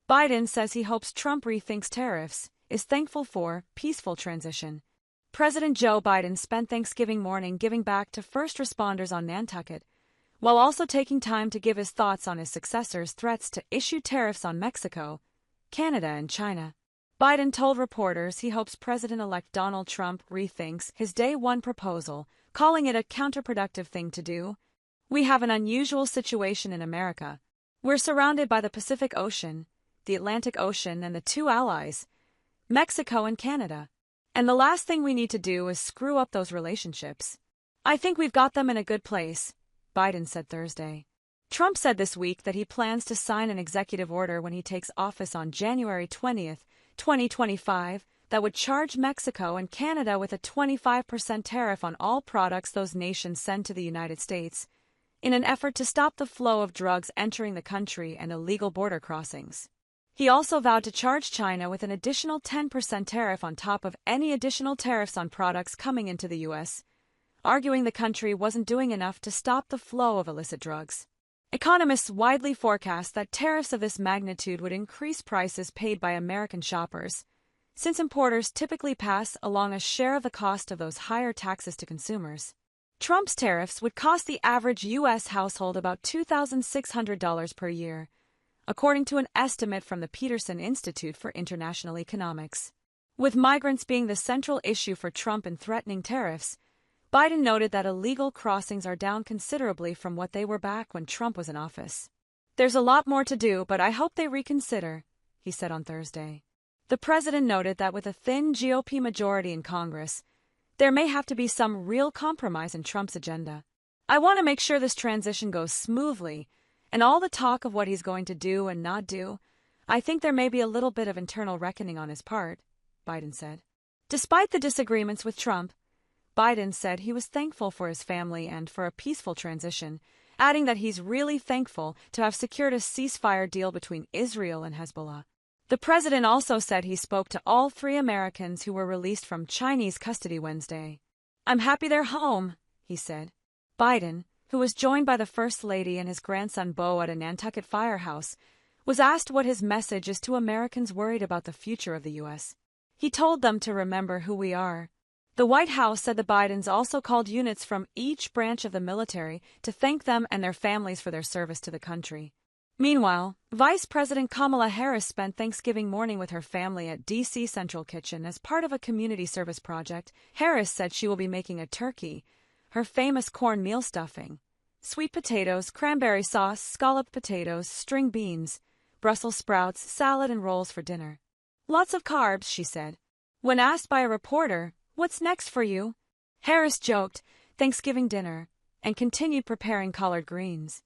Biden says he hopes Trump rethinks tariffs, is thankful for peaceful transition. President Joe Biden spent Thanksgiving morning giving back to first responders on Nantucket, while also taking time to give his thoughts on his successor's threats to issue tariffs on Mexico, Canada, and China. Biden told reporters he hopes President-elect Donald Trump rethinks his Day One proposal, calling it a counterproductive thing to do. "We have an unusual situation in America. We're surrounded by the Pacific Ocean, the Atlantic Ocean, and the two allies, Mexico and Canada. And the last thing we need to do is screw up those relationships. I think we've got them in a good place," Biden said Thursday. Trump said this week that he plans to sign an executive order when he takes office on January 20, 2025, that would charge Mexico and Canada with a 25% tariff on all products those nations send to the United States, in an effort to stop the flow of drugs entering the country and illegal border crossings. He also vowed to charge China with an additional 10% tariff on top of any additional tariffs on products coming into the U.S., arguing the country wasn't doing enough to stop the flow of illicit drugs. Economists widely forecast that tariffs of this magnitude would increase prices paid by American shoppers, since importers typically pass along a share of the cost of those higher taxes to consumers. Trump's tariffs would cost the average U.S. household about $2,600 per year, according to an estimate from the Peterson Institute for International Economics. With migrants being the central issue for Trump in threatening tariffs, Biden noted that illegal crossings are down considerably from what they were back when Trump was in office. "There's a lot more to do, but I hope they reconsider," he said on Thursday. The president noted that with a thin GOP majority in Congress, there may have to be some real compromise in Trump's agenda. "I want to make sure this transition goes smoothly, and all the talk of what he's going to do and not do, I think there may be a little bit of internal reckoning on his part," Biden said. Despite the disagreements with Trump, Biden said he was thankful for his family and for a peaceful transition, adding that he's really thankful to have secured a ceasefire deal between Israel and Hezbollah. The president also said he spoke to all 3 Americans who were released from Chinese custody Wednesday. "I'm happy they're home," he said. Biden, who was joined by the First Lady and his grandson Beau at a Nantucket firehouse, was asked what his message is to Americans worried about the future of the U.S. He told them to remember who we are. The White House said the Bidens also called units from each branch of the military to thank them and their families for their service to the country. Meanwhile, Vice President Kamala Harris spent Thanksgiving morning with her family at D.C. Central Kitchen as part of a community service project. Harris said she will be making a turkey, her famous cornmeal stuffing, sweet potatoes, cranberry sauce, scalloped potatoes, string beans, Brussels sprouts, salad, and rolls for dinner. "Lots of carbs," she said. When asked by a reporter, "What's next for you?" Harris joked, "Thanksgiving dinner," and continued preparing collard greens.